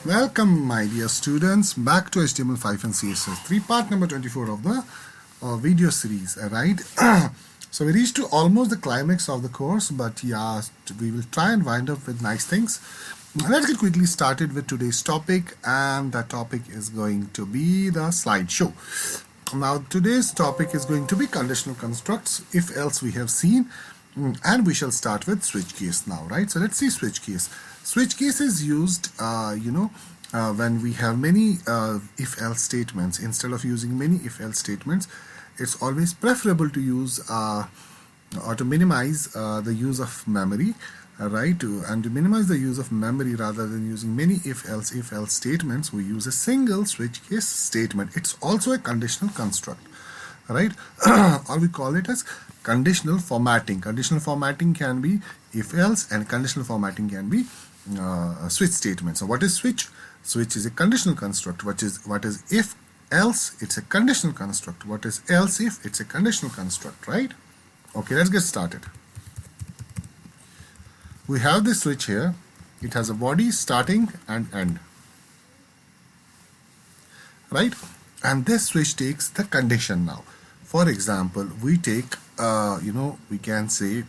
Welcome, my dear students, back to HTML5 and CSS3, part number 24 of the video series. Right? So we reached to almost the climax of the course, but yeah, we will try and wind up with nice things. Let's get quickly started with today's topic, and that topic is going to be the slideshow. Now, today's topic is going to be conditional constructs, if else we have seen, and we shall start with switch case now, right? So let's see switch case. Switch case is used, when we have many if-else statements. Instead of using many if-else statements, it's always preferable to use or to minimize the use of memory, right? And to minimize the use of memory rather than using many if-else statements, we use a single switch case statement. It's also a conditional construct, right? Or we call it as conditional formatting. Conditional formatting can be if-else, and conditional formatting can be switch statement. So what is switch? Switch is a conditional construct. What is if else? It's a conditional construct. What is else if? It's a conditional construct, right? Okay, let's get started. We have this switch here. It has a body, starting and end, right? And this switch takes the condition now. For example, we take we can say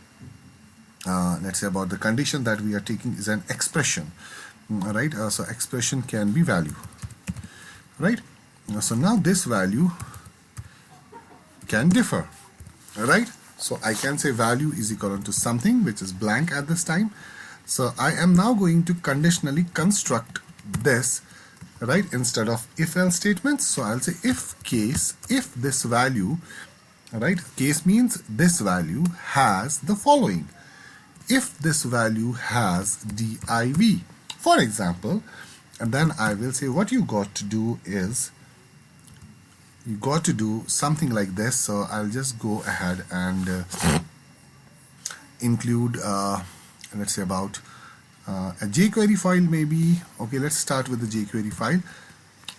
let's say about the condition that we are taking is an expression, right? So expression can be value, right? So now this value can differ, right? So I can say value is equal to something which is blank at this time. So I am now going to conditionally construct this, right, instead of if-else statements. So I'll say if case, if this value, right, case means this value has the following. If this value has div, for example, and then I will say what you got to do is you got to do something like this. So I'll just go ahead and include let's say about a jQuery file maybe. Okay, let's start with the jQuery file,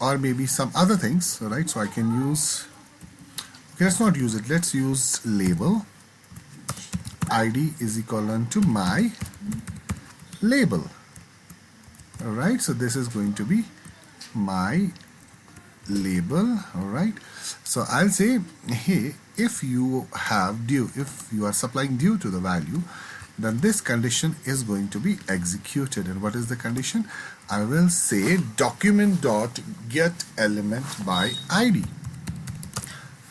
or maybe some other things, right? So I can use, okay, let's not use it, let's use label. ID is equivalent to my label. All right, so this is going to be my label. All right, so I'll say, hey, if you have div, if you are supplying div to the value, then this condition is going to be executed. And what is the condition? I will say document dot get element by ID,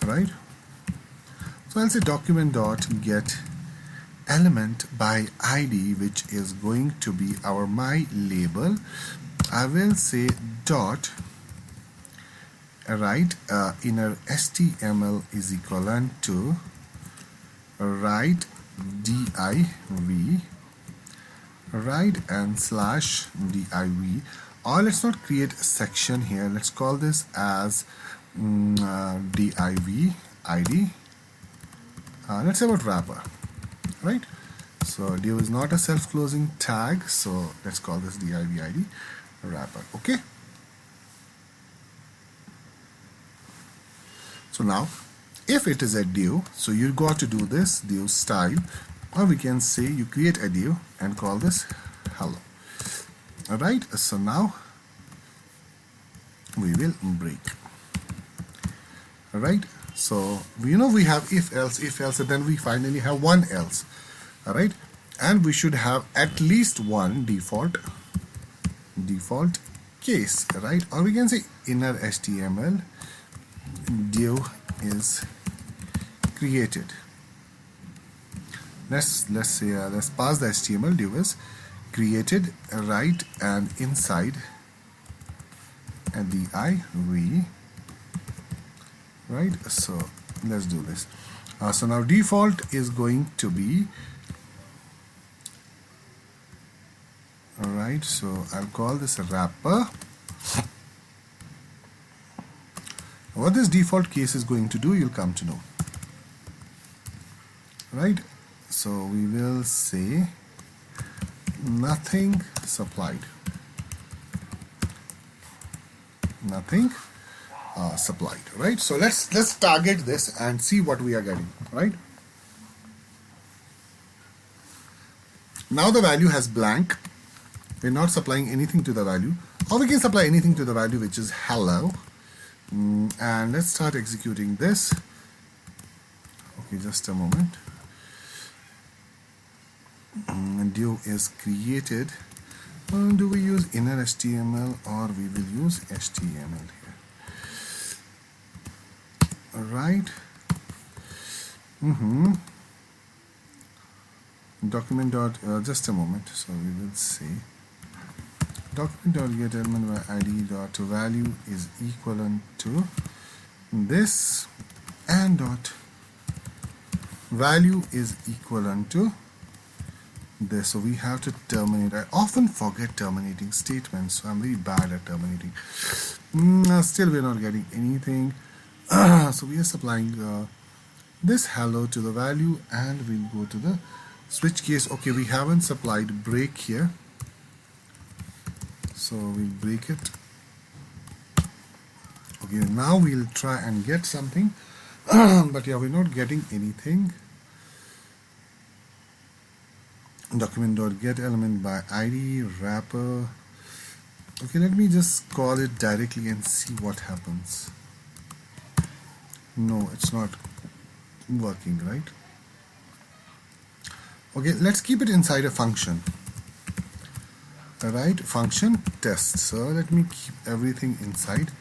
right? So I'll say document dot get element by ID, which is going to be our my label. I will say dot, right, inner HTML is equivalent to right div, right, and slash div, or let's not create a section here, let's call this as div id. Let's say about wrapper, right? So div is not a self-closing tag, so let's call this div id wrapper. Okay, so now if it is a div, so you got to do this div style, or we can say you create a div and call this hello. All right, so now we will break. All right, so we have if else, and then we finally have one else. All right, and we should have at least one default case, right? Or we can say inner HTML div is created. Let's pass the HTML div is created, right, and inside and the div, right? So let's do this. So now default is going to be, all right, so I'll call this a wrapper. What this default case is going to do, you'll come to know, right? So we will say nothing supplied, nothing supplied, right? So let's target this and see what we are getting, right? Now the value has blank, we're not supplying anything to the value, or we can supply anything to the value which is hello. And let's start executing this. Okay, just a moment. Div is created. Do we use inner HTML or we will use HTML here? Alright. Document dot just a moment. So we will say document dot get element by id dot value is equivalent to this, and dot value is equivalent to this. So we have to terminate. I often forget terminating statements, so I'm very bad at terminating. Still we're not getting anything. So we are supplying this hello to the value, and we'll go to the switch case. Okay, we haven't supplied break here, so we'll break it. Okay, now we'll try and get something. But yeah, we're not getting anything. Document.get element by id wrapper. Okay, let me just call it directly and see what happens. No, it's not working, right? Okay, let's keep it inside a function. Alright, function test. So let me keep everything inside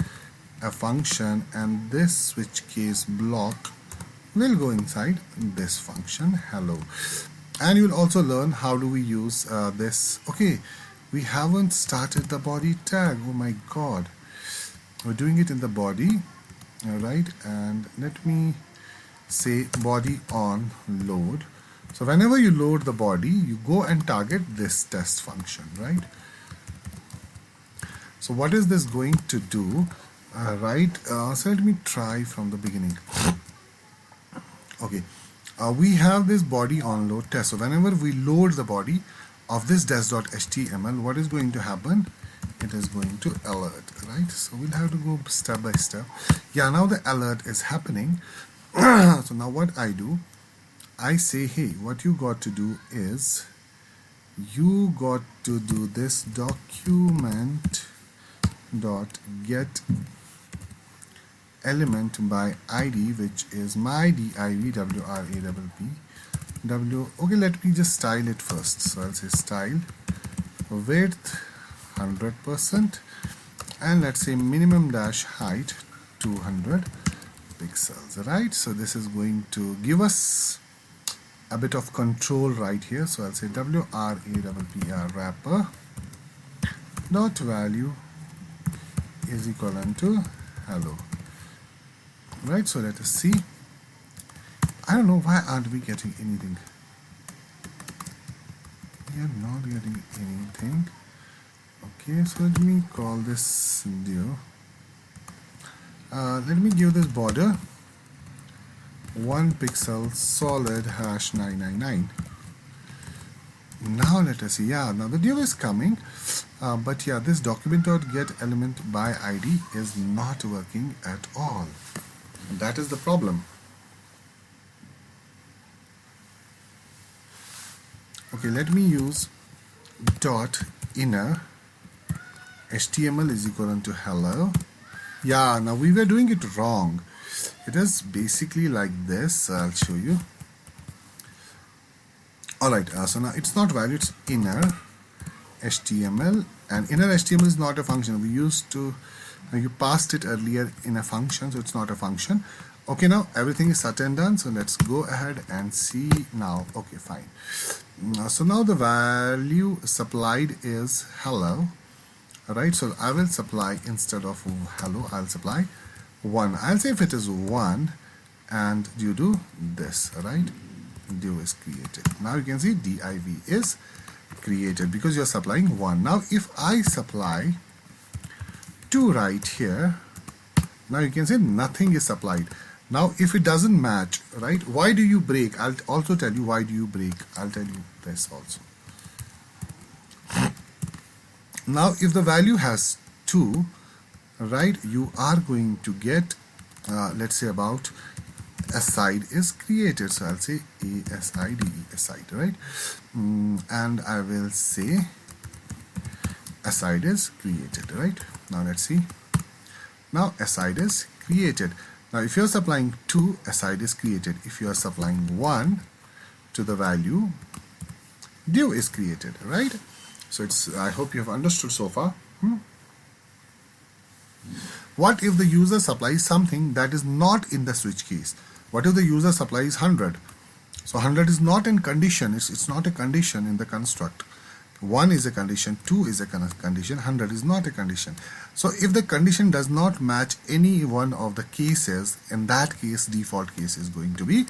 a function, and this switch case block will go inside this function hello. And you'll also learn how do we use this. Okay, we haven't started the body tag. Oh my god, we're doing it in the body. Alright, and let me say body on load. So whenever you load the body, you go and target this test function, right? So what is this going to do? So let me try from the beginning. Okay, we have this body on load test. So whenever we load the body of this test.html, what is going to happen? It is going to alert, right? So we'll have to go step by step. Yeah, now the alert is happening. So now what I do, I say, hey, what you got to do is you got to do this document dot get element by id, which is my div wrapp w. Okay, let me just style it first. So I'll say style width 100%, and let's say minimum dash height 200 pixels, right? So this is going to give us a bit of control right here. So I'll say wrappr wrapper dot value is equivalent to hello, right? So let us see. I don't know, why aren't we getting anything? We are not getting anything. Okay, so let me call this div. Let me give this border 1 pixel solid hash 999. Now let us see. Yeah, now the div is coming, but yeah, this document.get element by id is not working at all. And that is the problem. Okay, let me use dot inner HTML is equivalent to hello. Yeah, now we were doing it wrong. It is basically like this. I'll show you. Alright, so now it's not value, it's inner HTML, and inner HTML is not a function. We used to, you passed it earlier in a function, so it's not a function. Okay, now everything is set and done, so let's go ahead and see now. Okay, fine. So now the value supplied is hello. Alright, so I will supply, instead of hello, I'll supply 1. I'll say if it is 1, and you do this, right? Div is created. Now you can see div is created because you're supplying 1. Now if I supply 2 right here, now you can say nothing is supplied. Now if it doesn't match, right, why do you break? I'll also tell you why do you break. I'll tell you this also. Now if the value has 2, right, you are going to get let's say about aside is created. So I'll say aside, right? And I will say aside is created, right? Now let's see. Now aside is created. Now if you're supplying 2, aside is created. If you are supplying 1 to the value, div is created, right? So I hope you have understood so far. What if the user supplies something that is not in the switch case? What if the user supplies 100? So 100 is not in condition. It's not a condition in the construct. 1 is a condition, 2 is a condition, 100 is not a condition. So if the condition does not match any one of the cases, in that case default case is going to be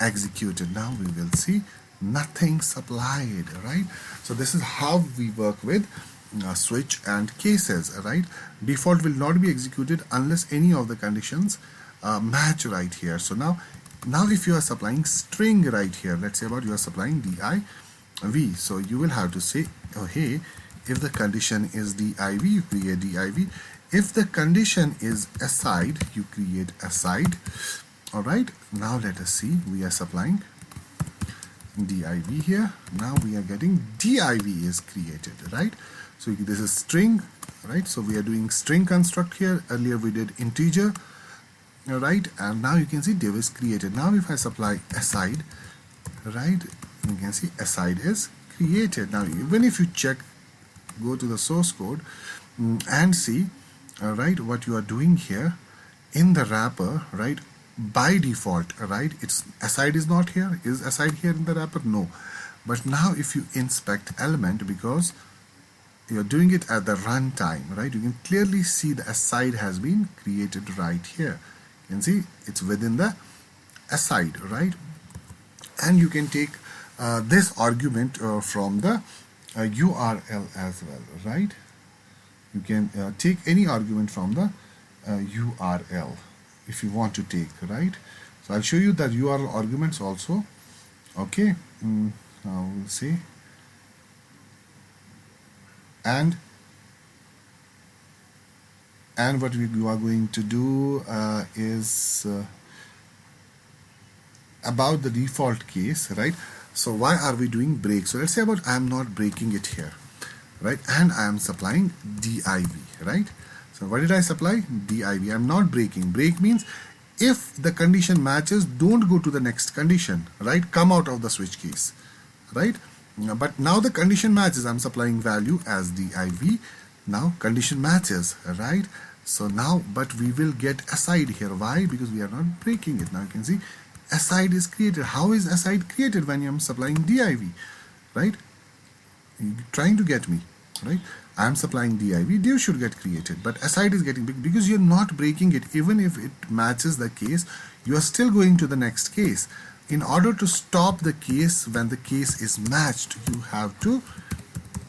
executed. Now we will see nothing supplied, right? So this is how we work with switch and cases, right? Default will not be executed unless any of the conditions match right here. So now if you are supplying string right here, let's say about you are supplying div, so you will have to say, oh hey, if the condition is div, you create div. If the condition is aside, you create aside. All right, now let us see, we are supplying div here. Now we are getting div is created, right? So this is string, right? So we are doing string construct here. Earlier we did integer, right? And now you can see div is created. Now if I supply aside, right, you can see aside is created. Now even if you check, go to the source code and see, right, what you are doing here in the wrapper, right? By default, right, it's aside is not here. Is aside here in the wrapper? No. But now if you inspect element, because you're doing it at the runtime, right, you can clearly see the aside has been created right here. You can see it's within the aside, right? And you can take this argument from the URL as well, right? You can take any argument from the URL if you want to take, right? So I'll show you the URL arguments also. Okay, now we'll see. And what you are going to do is about the default case, right? So why are we doing break? So let's say about I am not breaking it here, right? And I am supplying div, right? So what did I supply? Div. I'm not breaking. Break means if the condition matches, don't go to the next condition, right? Come out of the switch case, right? But now the condition matches. I'm supplying value as div. Now condition matches, right? So now, but we will get aside here. Why? Because we are not breaking it. Now you can see aside is created. How is aside created when I'm supplying div, right? You're trying to get me, right? I'm supplying div should get created, but aside is getting big because you're not breaking it. Even if it matches the case, you are still going to the next case. In order to stop the case when the case is matched, you have to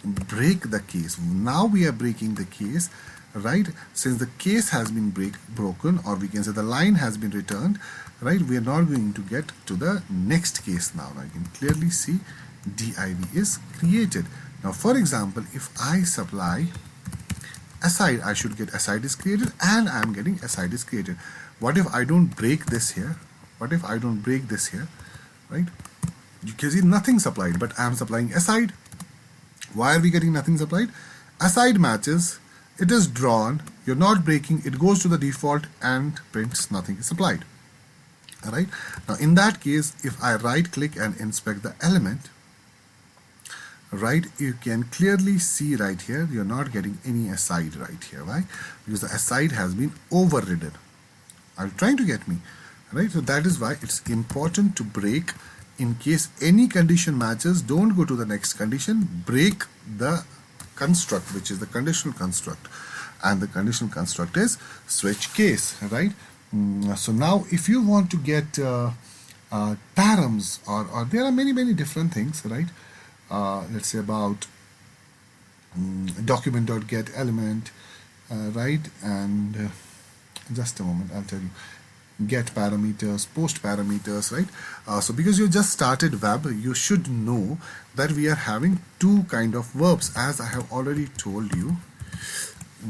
break the case. Now we are breaking the case, right? Since the case has been broken, or we can say the line has been returned, right? We are not going to get to the next case now. I can clearly see div is created. Now, for example, if I supply aside, I should get aside is created, and I am getting aside is created. What if I don't break this here? What if I don't break this here, right? You can see nothing supplied, but I am supplying aside. Why are we getting nothing supplied? Aside matches, it is drawn, you're not breaking, it goes to the default and prints nothing is supplied. Alright, now in that case, if I right click and inspect the element, right, you can clearly see right here, you're not getting any aside right here. Why? Because the aside has been overridden. Are you trying to get me? Right, so that is why it's important to break. In case any condition matches, don't go to the next condition, break the construct, which is the conditional construct, and the conditional construct is switch case, right? So now if you want to get params, or there are many different things, right? Let's say about document.get element, right? And just a moment, I'll tell you. Get parameters, post parameters, right? So because you just started web, you should know that we are having two kind of verbs, as I have already told you,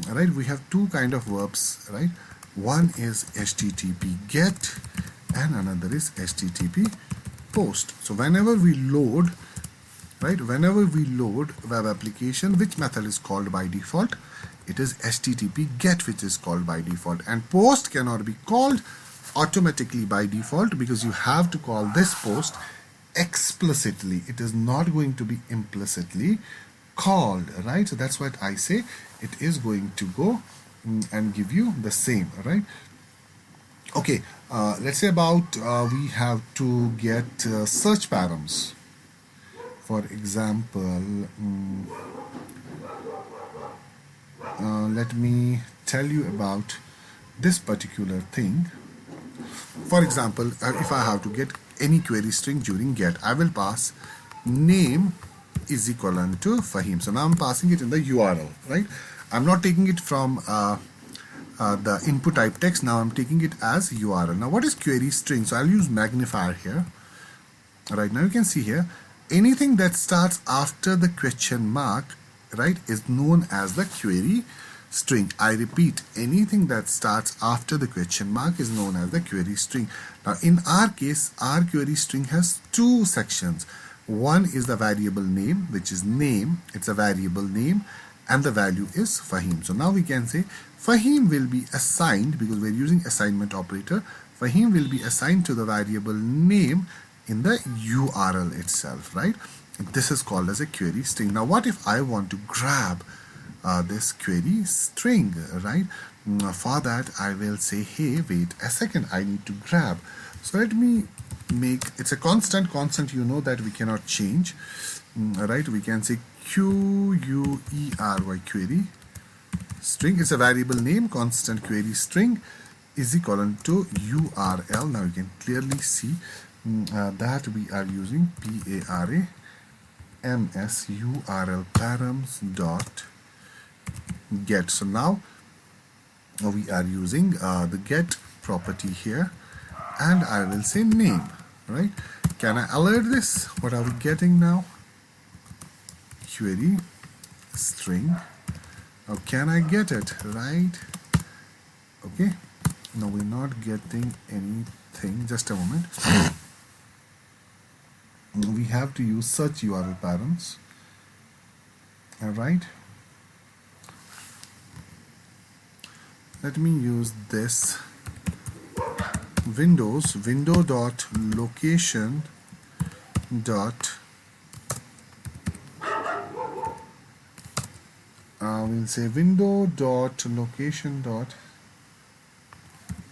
right? We have two kind of verbs, right? One is HTTP get and another is HTTP post. So whenever we load, right? Whenever we load web application, which method is called by default? It is HTTP GET, which is called by default, and post cannot be called automatically by default because you have to call this post explicitly. It is not going to be implicitly called, right? So that's what I say. It is going to go and give you the same, right? Okay, let's say about we have to get search params. For example, let me tell you about this particular thing. For example, if I have to get any query string during get, I will pass name is equivalent to Fahim. So now I'm passing it in the URL, right? I'm not taking it from the input type text. Now I'm taking it as URL. Now what is query string? So I'll use magnifier here. Right now you can see here, anything that starts after the question mark, right, is known as the query string. I repeat, anything that starts after the question mark is known as the query string. Now in our case, our query string has two sections. One is the variable name, which is name. It's a variable name, and the value is Fahim. So now we can say Fahim will be assigned, because we're using assignment operator, Fahim will be assigned to the variable name in the URL itself, right? This is called as a query string. Now what if I want to grab this query string, right? For that I will say, hey, wait a second, I need to grab. So let me make, it's a constant, you know that we cannot change, right? We can say query string. It's a variable name, constant query string is equal to URL. Now you can clearly see that we are using params URL params dot get. So now we are using the get property here, and I will say name, right? Can I alert this? What are we getting now? Query string. Now can I get it, right? Okay, no, we're not getting anything. Just a moment. We have to use search URL params. All right, let me use this windows window dot location dot we'll say window dot location dot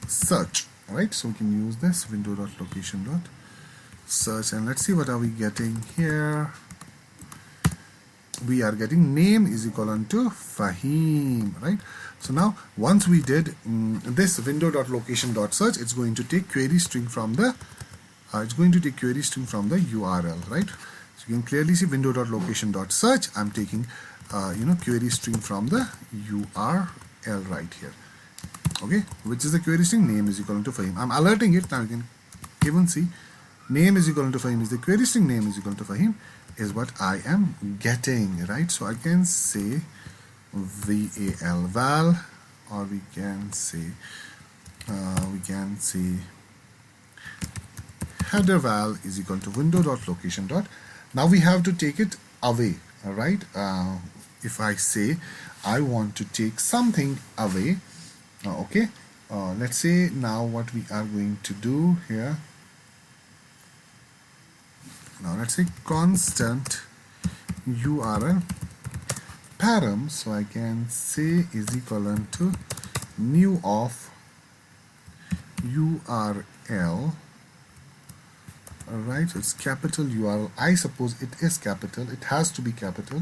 search, right? So we can use this window dot location dot search, and let's see what are we getting here. We are getting name is equal to Fahim, right? So now once we did this window.location.search, it's going to take query string from the URL, right? So you can clearly see window.location.search. I'm taking query string from the URL right here. Okay, which is the query string name is equal to Fahim. I'm alerting it. Now you can even see name is equal to Fahim is the query string, name is equal to Fahim is what I am getting, right? So I can say val, or we can say header val is equal to window.location. Now we have to take it away, all right? If I say I want to take something away, okay, let's say now what we are going to do here. Now let's say constant URL param, so I can say is equivalent to new of URL. Alright, so it's capital URL. I suppose it is capital, it has to be capital.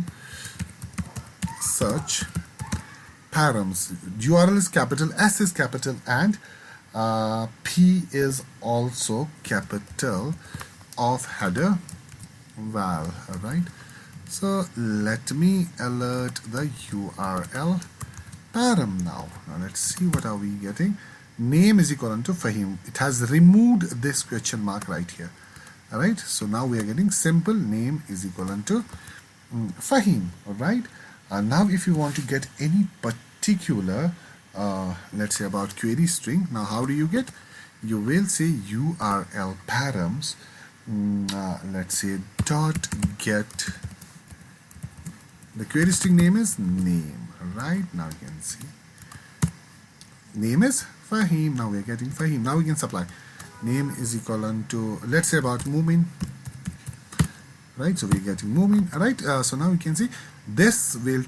Search params. URL is capital, S is capital, and P is also capital of header val. Alright, so let me alert the URL param now. Now let's see what are we getting. Name is equal to Fahim. It has removed this question mark right here. Alright, so now we are getting simple name is equal to Fahim. Alright, now if you want to get any particular let's say about query string, now how do you get? You will say URL params let's say dot get, the query string name is name, right? Now you can see name is Fahim. Now we are getting Fahim. Now we can supply name is equivalent to, let's say, about Mumin, right? So we're getting Mumin, right? So now we can see this will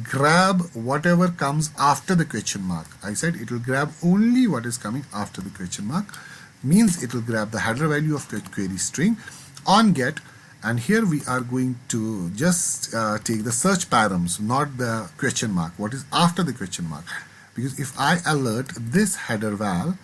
grab whatever comes after the question mark. I said it will grab only what is coming after the question mark, means it will grab the header value of query string on get, and here we are going to just take the search params, not the question mark, what is after the question mark, because if I alert this header val,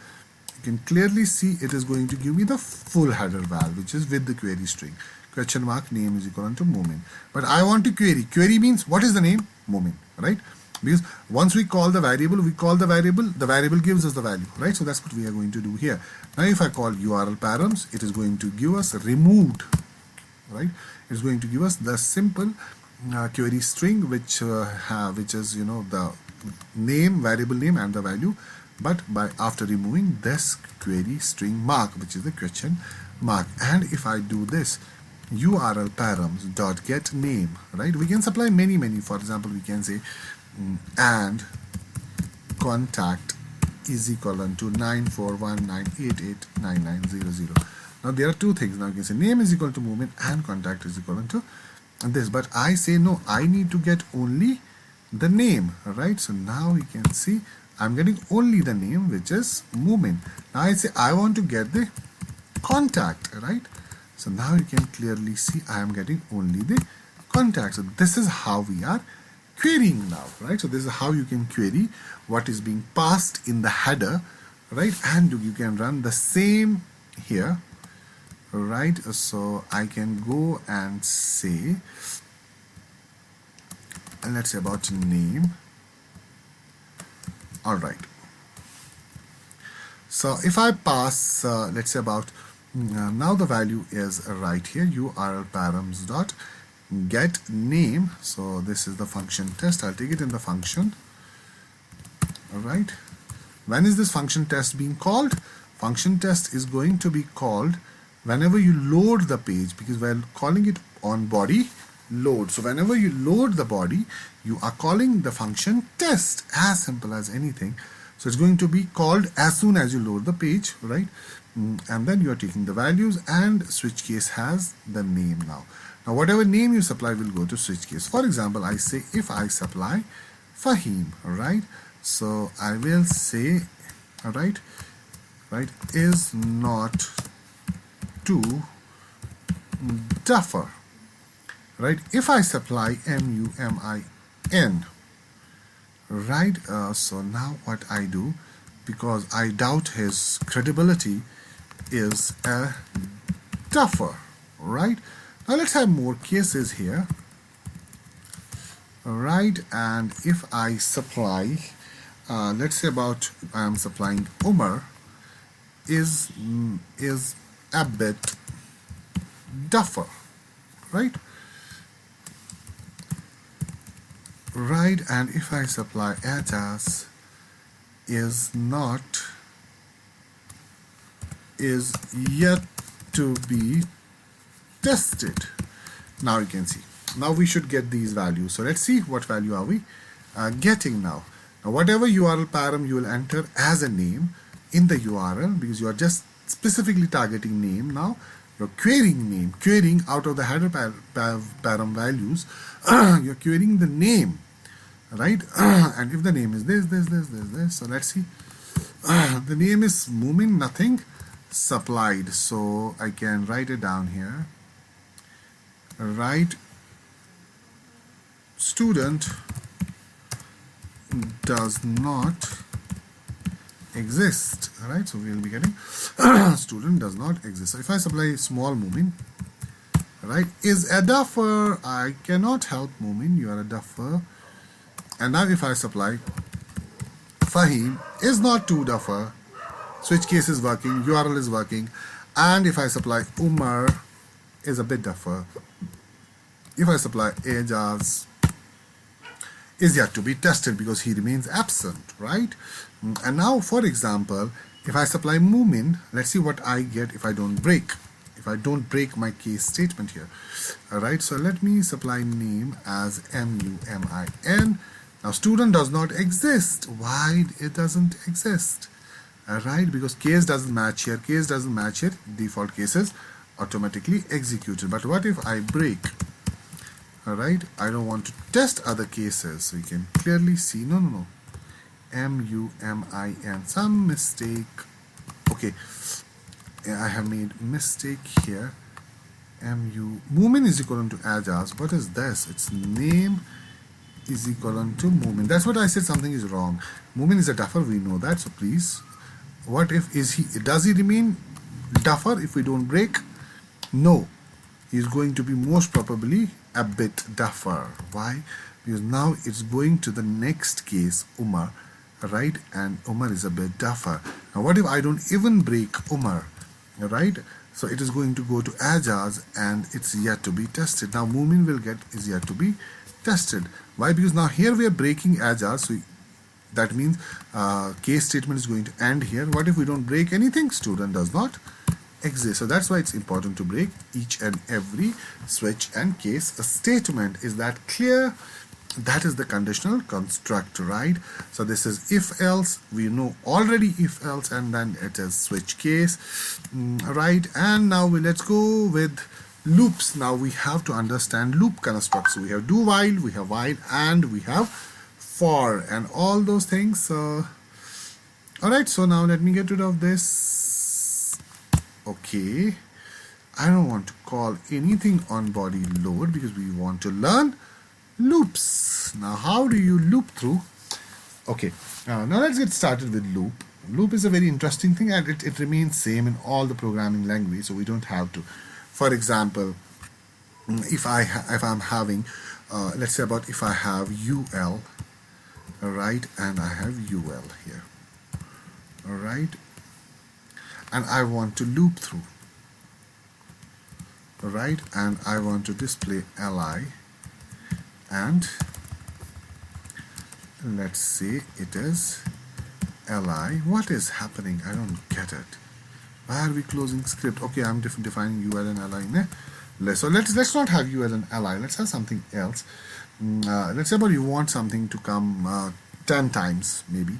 you can clearly see it is going to give me the full header val, which is with the query string. Question mark name is equal to Mumin. But I want to query. Query means what is the name? Mumin, right? Because once we call the variable, the variable gives us the value, right? So that's what we are going to do here. Now if I call URL params, it is going to give us removed, right? It's going to give us the simple query string, which is, you know, the name, variable name and the value, but after removing this query string mark, which is the question mark. And if I do this URL params dot get name, right, we can supply many. For example, we can say and contact is equal to 94198899900. Now there are two things. Now you can say name is equal to Mumin and contact is equal to this, but I say no, I need to get only the name, right? So now we can see I'm getting only the name, which is Mumin. Now I say I want to get the contact, right? So now you can clearly see I am getting only the contact. So this is how we are querying now, right? So this is how you can query what is being passed in the header, right? And you can run the same here, right? So I can go and say, and let's say about name. All right. So if I pass, let's say about now the value is right here, URL params dot get name. So this is the function test. I'll take it in the function. All right. When is this function test being called? Function test is going to be called whenever you load the page, because we're calling it on body load. So whenever you load the body, you are calling the function test, as simple as anything. So it's going to be called as soon as you load the page, right? And then you are taking the values, and switch case has the name now. Now whatever name you supply will go to switch case. For example, I say if I supply Fahim, right? So I will say, right, is not too duffer, right? If I supply MUMIN, right? So now what I do, because I doubt his credibility, is a duffer, right? Now let's have more cases here, right? And if I supply, let's say about I am supplying Umar is a bit duffer, right? Right, and if I supply Atas is yet to be tested. Now you can see. Now we should get these values. So let's see what value are we getting now. Now whatever URL param you will enter as a name in the URL, because you are just specifically targeting name now. You're querying name, querying out of the header param values. You're querying the name, right? And if the name is this, so let's see. The name is Mumin, nothing supplied. So I can write it down here. Right, student does not exist, right? So we will be getting student does not exist. So if I supply small Mumin, right, is a duffer, I cannot help Mumin, you are a duffer. And now if I supply Fahim is not too duffer, switch case is working, URL is working. And if I supply Umar is a bit duffer. If I supply Ajaz is yet to be tested because he remains absent, right? And now, for example, if I supply Mumin, let's see what I get if I don't break. if I don't break my case statement here. Alright, so let me supply name as MUMIN. Now student does not exist. Why it doesn't exist? Alright, because case doesn't match here, case doesn't match here, default cases automatically executed. But what if I break? Alright, I don't want to test other cases, so you can clearly see, no, MUMIN, some mistake. Okay, I have made mistake here. Movement is equivalent to Ajas. What is this? It's name is equivalent to movement. That's what I said, something is wrong. Movement is a duffer, we know that. So please, what if does he remain duffer if we don't break? No, he's going to be most probably a bit duffer. Why? Because now it's going to the next case, Umar, right? And Umar is a bit duffer. Now what if I don't even break Umar, right? So it is going to go to Ajaz and it's yet to be tested. Now Mumin will get is yet to be tested. Why? Because now here we are breaking Ajaz, so that means case statement is going to end here. What if we don't break anything? Student does not exist. So that's why it's important to break each and every switch and case statement. Is that clear? That is the conditional construct, right? So this is if else, we know already if else, and then it is switch case, right? And now let's go with loops. Now we have to understand loop constructs. So we have do while, we have while, and we have for, and all those things. Alright, so now let me get rid of this. Okay, I don't want to call anything on body load because we want to learn loops. Now how do you loop through? Okay, now let's get started with loop. Loop is a very interesting thing, and it remains same in all the programming language, so we don't have to. For example, if I'm having let's say about if I have UL, alright, and I have UL here, alright, and I want to loop through, alright, and I want to display li, and let's say it is li. What is happening? I don't get it. Why are we closing script? Okay, I'm defining ul and li. So let's not have ul and li. Let's have something else. Let's say about you want something to come 10 times maybe.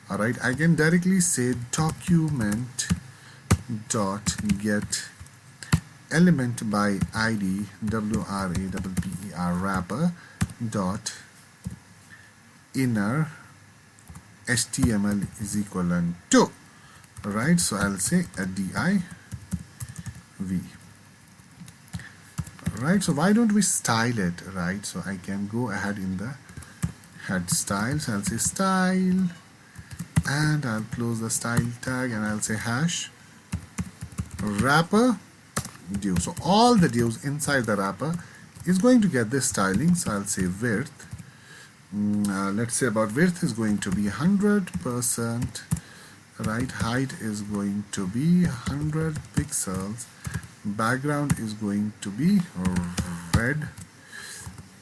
Alright, I can directly say document dot get element by id wrapper wrapper dot inner html is equivalent to, right? So I'll say a div. Right, so why don't we style it, right? So I can go ahead in the head style. So I'll say style, and I'll close the style tag, and I'll say hash wrapper div. So all the divs inside the wrapper is going to get this styling. So I'll say width. Let's say about width is going to be 100%, right? Height is going to be 100 pixels. Background is going to be red.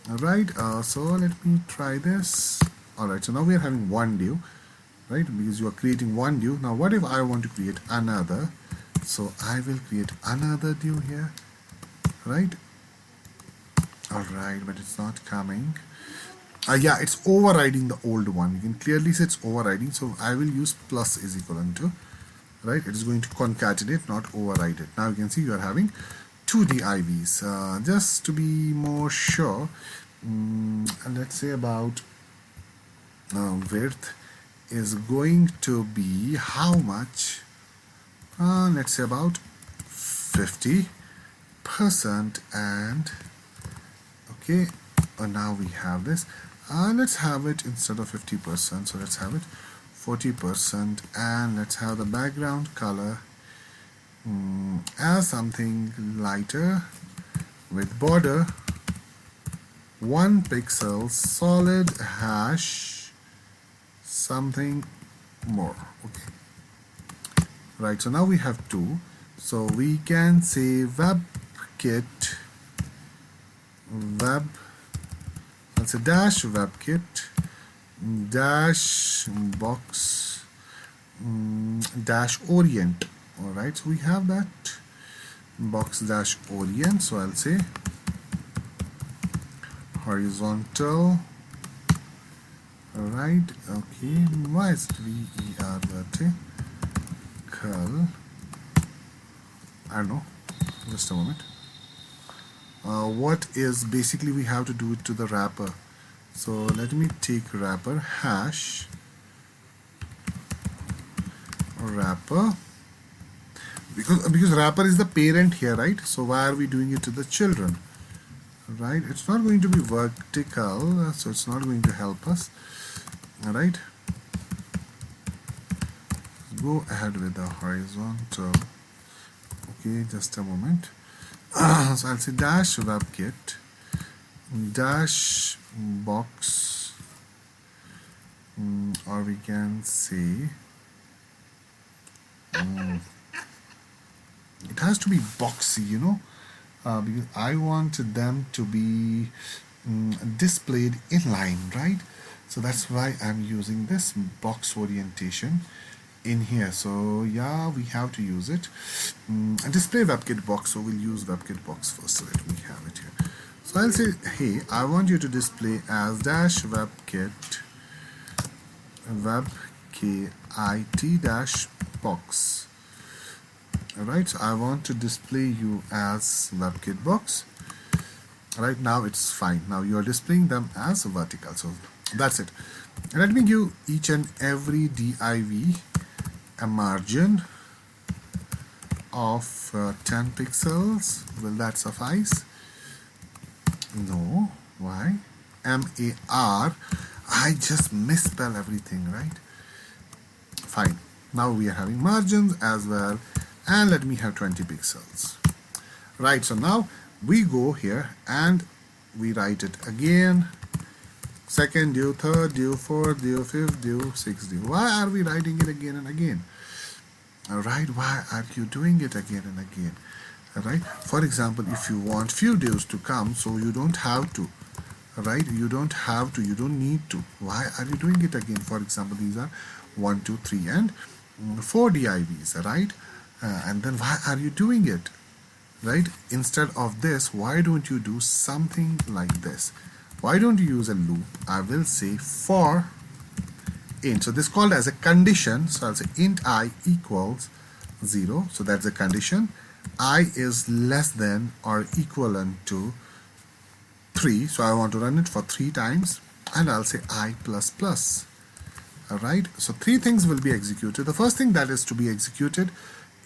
Alright, so let me try this. Alright, so now we are having one div, right? Because you are creating one div. Now what if I want to create another? So I will create another div here, right? Alright, but it's not coming. Yeah, it's overriding the old one. You can clearly see it's overriding. So I will use plus is equivalent to, right? It is going to concatenate, not override it. Now you can see you are having two divs. Just to be more sure, let's say about width is going to be how much? Let's say about 50%, and okay, now we have this. Let's have it instead of 50%, so let's have it 40%, and let's have the background color as something lighter with border 1 pixel solid hash something more. Okay, right, so now we have two, so we can say WebKit web, let's say dash WebKit dash box dash orient. Alright, so we have that. box dash orient, so I'll say horizontal. Alright, okay, why is it ver vertical? I don't know, just a moment. What is basically we have to do it to the wrapper. So let me take wrapper hash wrapper, because wrapper is the parent here, right? So why are we doing it to the children? Right, it's not going to be vertical, so it's not going to help us. All right, go ahead with the horizontal. Okay, just a moment. So I'll say dash webkit dash box, or we can say it has to be boxy, you know, because I want them to be displayed in line, right? So that's why I'm using this box orientation in here. So yeah, we have to use it. Display WebKit box, so we'll use WebKit box first. So let me have it here. So I'll say, hey, I want you to display as dash WebKit dash box. Alright, so I want to display you as WebKit box. Right now it's fine. Now you're displaying them as vertical. So that's it. Let me give each and every div a margin of 10 pixels. Will that suffice? No. Why? MAR. I just misspell everything, right? Fine. Now we are having margins as well. And let me have 20 pixels. Right, so now we go here and we write it again. Second div, third div, fourth div, fifth div, sixth div. Why are we writing it again and again? Alright, why are you doing it again and again? Alright, for example, if you want few divs to come, so you don't have to. Alright, you don't have to, you don't need to. Why are you doing it again? For example, these are 1, 2, 3 and 4 divs, right? And then why are you doing it? Right? Instead of this, why don't you do something like this? Why don't you use a loop? I will say for int. So this is called as a condition. So I'll say int I equals 0. So that's a condition. I is less than or equivalent to 3. So I want to run it for 3 times. And I'll say I plus plus. Alright. So 3 things will be executed. The first thing that is to be executed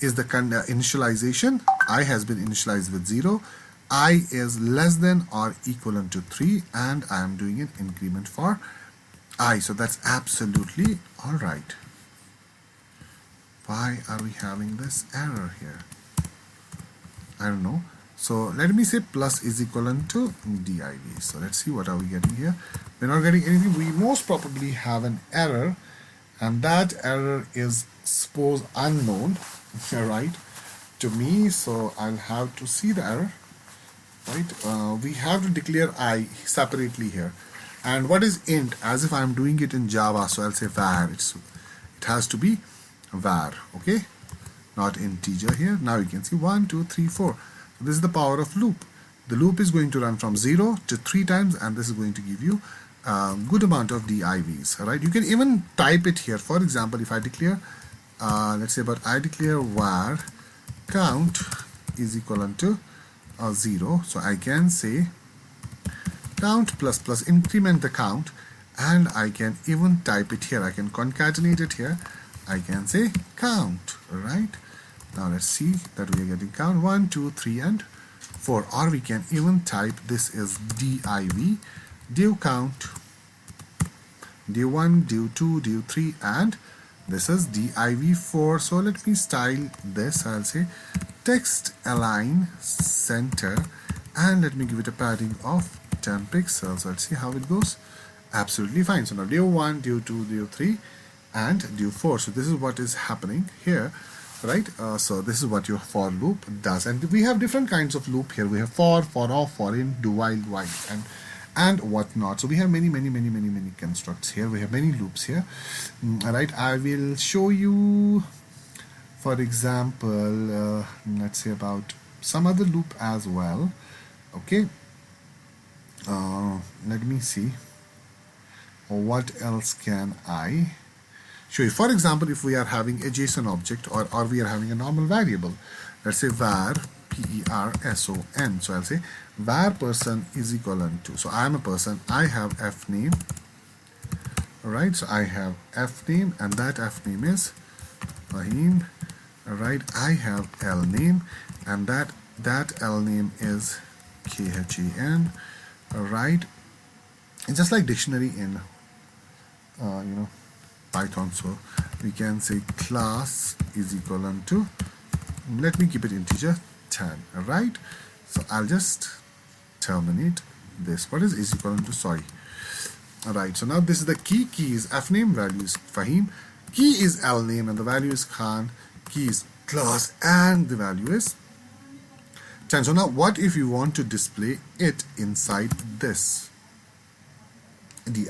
is the initialization. I has been initialized with 0. I is less than or equivalent to 3, and I am doing an increment for I. So that's absolutely alright. Why are we having this error here? I don't know. So let me say plus is equivalent to div. So let's see what are we getting here. We're not getting anything. We most probably have an error, and that error is suppose unknown, right, to me. So I'll have to see the error, right? We have to declare I separately here. And what is int? As if I'm doing it in Java, so I'll say var. It has to be var, okay, not integer here. Now you can see 1, 2, 3, 4. So this is the power of loop. The loop is going to run from 0 to 3 times, and this is going to give you a good amount of divs. Right? You can even type it here. For example, if I declare, let's say, but I declare var count is equivalent to 0. So I can say count plus plus, increment the count, and I can even type it here. I can concatenate it here. I can say count, right? Now let's see that we are getting count 1, 2, 3, and 4. Or we can even type this is div count, div 1, div 2, div 3, and this is div 4. So let me style this. I'll say text align center, and let me give it a padding of 10 pixels. Let's see how it goes. Absolutely fine. So now div 1, div 2, div 3, and div 4. So this is what is happening here, right? So this is what your for loop does. And we have different kinds of loop here. We have for off, for in, do while, and whatnot. So we have many constructs here. We have many loops here. All right, I will show you, for example, let's say about some other loop as well. Okay, let me see what else can I show you. For example, if we are having a JSON object, or we are having a normal variable, let's say var person. So I'll say var person is equivalent to, so I am a person, I have f name. Alright, so I have f name, and that f name is Fahim. Alright, I have L name, and that L name is KHAN. Alright, it's just like dictionary in Python. So we can say class is equivalent to, let me keep it integer, 10. Alright, so I'll just terminate this. What is equivalent to? Sorry. Alright, so now this is the key. Key is f name, value is Fahim, key is L name, and the value is Khan, key is class, and the value is 10. So now what if you want to display it inside this di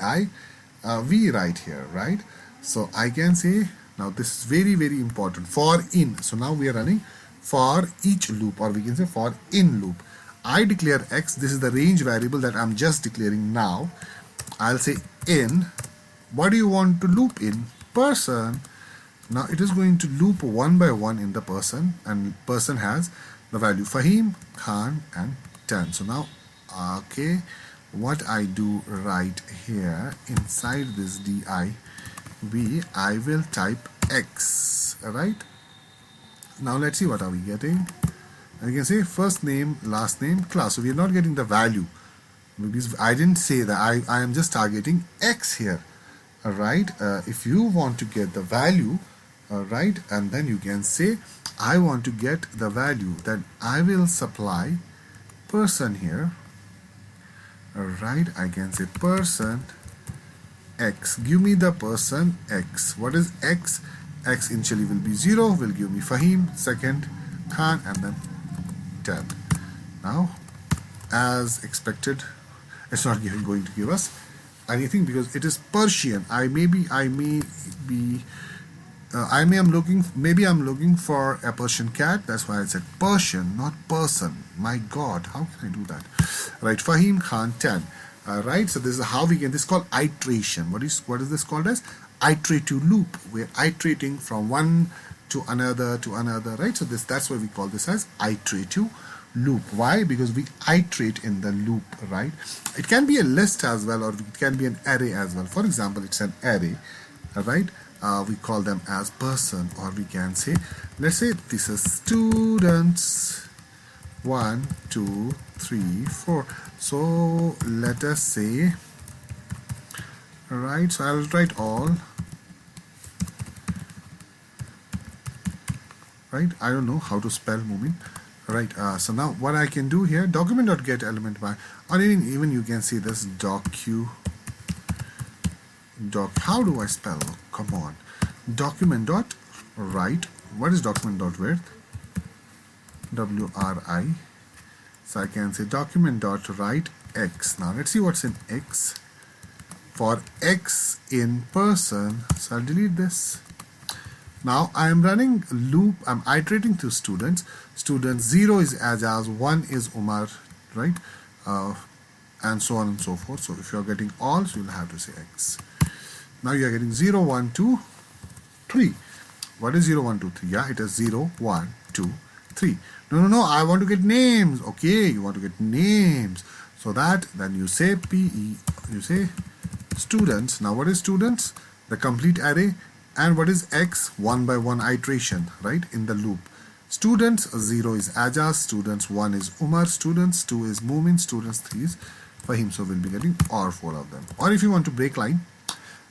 v right here, right? So I can say, now this is very, very important, for in. So now we are running for each loop, or we can say for in loop. I declare x, this is the range variable that I'm just declaring now. I'll say in, what do you want to loop in? Person. Now it is going to loop one by one in the person, and person has the value Fahim, Khan, and 10. So now, okay, what I do right here inside this div, I will type x. Alright, now let's see what are we getting. And you can say first name, last name, class. So we are not getting the value, because I didn't say that. I am just targeting x here. Alright, if you want to get the value, alright, and then you can say I want to get the value, then I will supply person here. Alright, I can say person x, give me the person x. What is x? X initially will be 0, will give me Fahim, second Khan, and then 10. Now, as expected, it's not going to give us anything because it is Persian. Maybe I'm looking for a Persian cat. That's why I said Persian, not person. My God, how can I do that? Right, Fahim, Khan, 10. Right, so this is how we get this, called iteration. What is this called as? Iterative loop. We're iterating from one to another, right? So that's why we call this as iterative loop. Why? Because we iterate in the loop, right? It can be a list as well, or it can be an array as well. For example, it's an array, right? We call them as person, or we can say, let's say this is students 1, 2, 3, 4. So let us say, right, so I'll write all, right? I don't know how to spell Mumin, right? So now what I can do here, document.get element by, or even you can see this how do I spell? Come on, document.write. What is document.width? WRI. So I can say document.write x. Now let's see what's in x. For x in person, so I'll delete this. Now I am running a loop. I'm iterating through students. Students 0 is Ajaz, 1 is Umar, right? And so on and so forth. So if you're getting all, so you'll have to say x. Now you are getting 0, 1, 2, 3. What is 0, 1, 2, 3? Yeah, it is 0, 1, 2, 3. No, I want to get names. Okay, you want to get names. So that, then you say PE, you say students. Now what is students? The complete array. And what is x? One by one iteration, right? In the loop. Students 0 is Ajaz, students 1 is Umar, students 2 is Mumin, students 3 is Fahim. So we'll be getting all 4 of them. Or if you want to break line,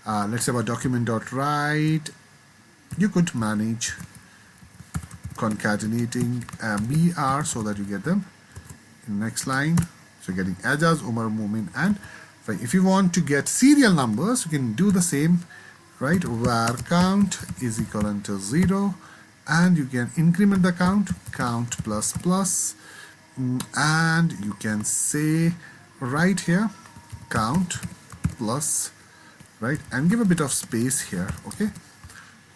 let's say about document.write, you could manage concatenating BR so that you get them in the next line. So you're getting Ajaz, Umar, Mumin, and if you want to get serial numbers, you can do the same, right? Var count is equivalent to 0, and you can increment the count plus plus, and you can say right here count plus, right, and give a bit of space here. Okay,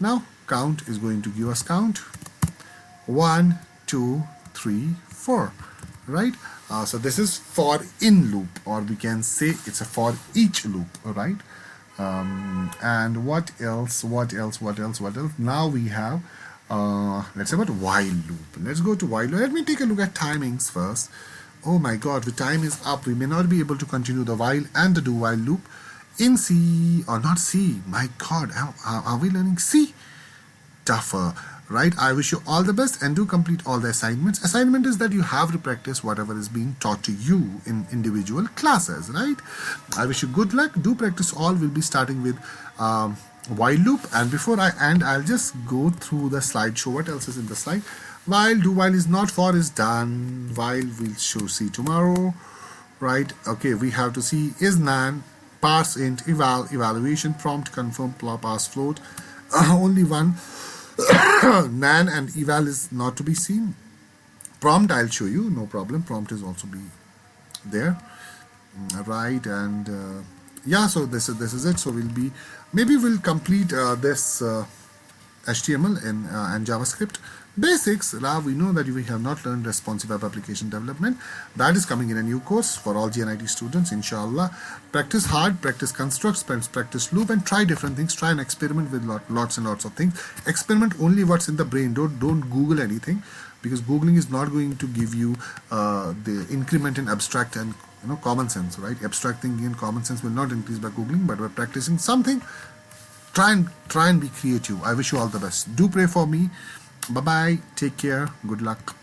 now count is going to give us count 1, 2, 3, 4, right? So this is for in loop, or we can say it's a for each loop, all right? And what else? Now we have, let's say about while loop. Let's go to while loop. Let me take a look at timings first. Oh my god, the time is up. We may not be able to continue the while and the do while loop in C, or not C. My god, are we learning C? Tougher, right? I wish you all the best and do complete all the assignments. Assignment is that you have to practice whatever is being taught to you in individual classes, right? I wish you good luck. Do practice all. We'll be starting with while loop, and before I end, I'll just go through the slideshow. What else is in the slide? While, do while is not, for is done, while we'll show see tomorrow, right? Okay, we have to see is nan, parse int, eval, evaluation, prompt, confirm, pass float. Only one nan and eval is not to be seen. Prompt I'll show you, no problem. Prompt is also be there, right? And yeah, so this is it. So we'll complete this HTML and JavaScript basics. Now we know that we have not learned responsive web application development. That is coming in a new course for all GNIT students, inshallah. Practice hard, practice constructs, practice loop, and try different things. Try and experiment with lots and lots of things. Experiment only what's in the brain. Don't Google anything, because Googling is not going to give you the increment in abstract and common sense, right? Abstract thinking and common sense will not increase by Googling, but by practicing something. Try and be creative. I wish you all the best. Do pray for me. Bye bye. Take care. Good luck.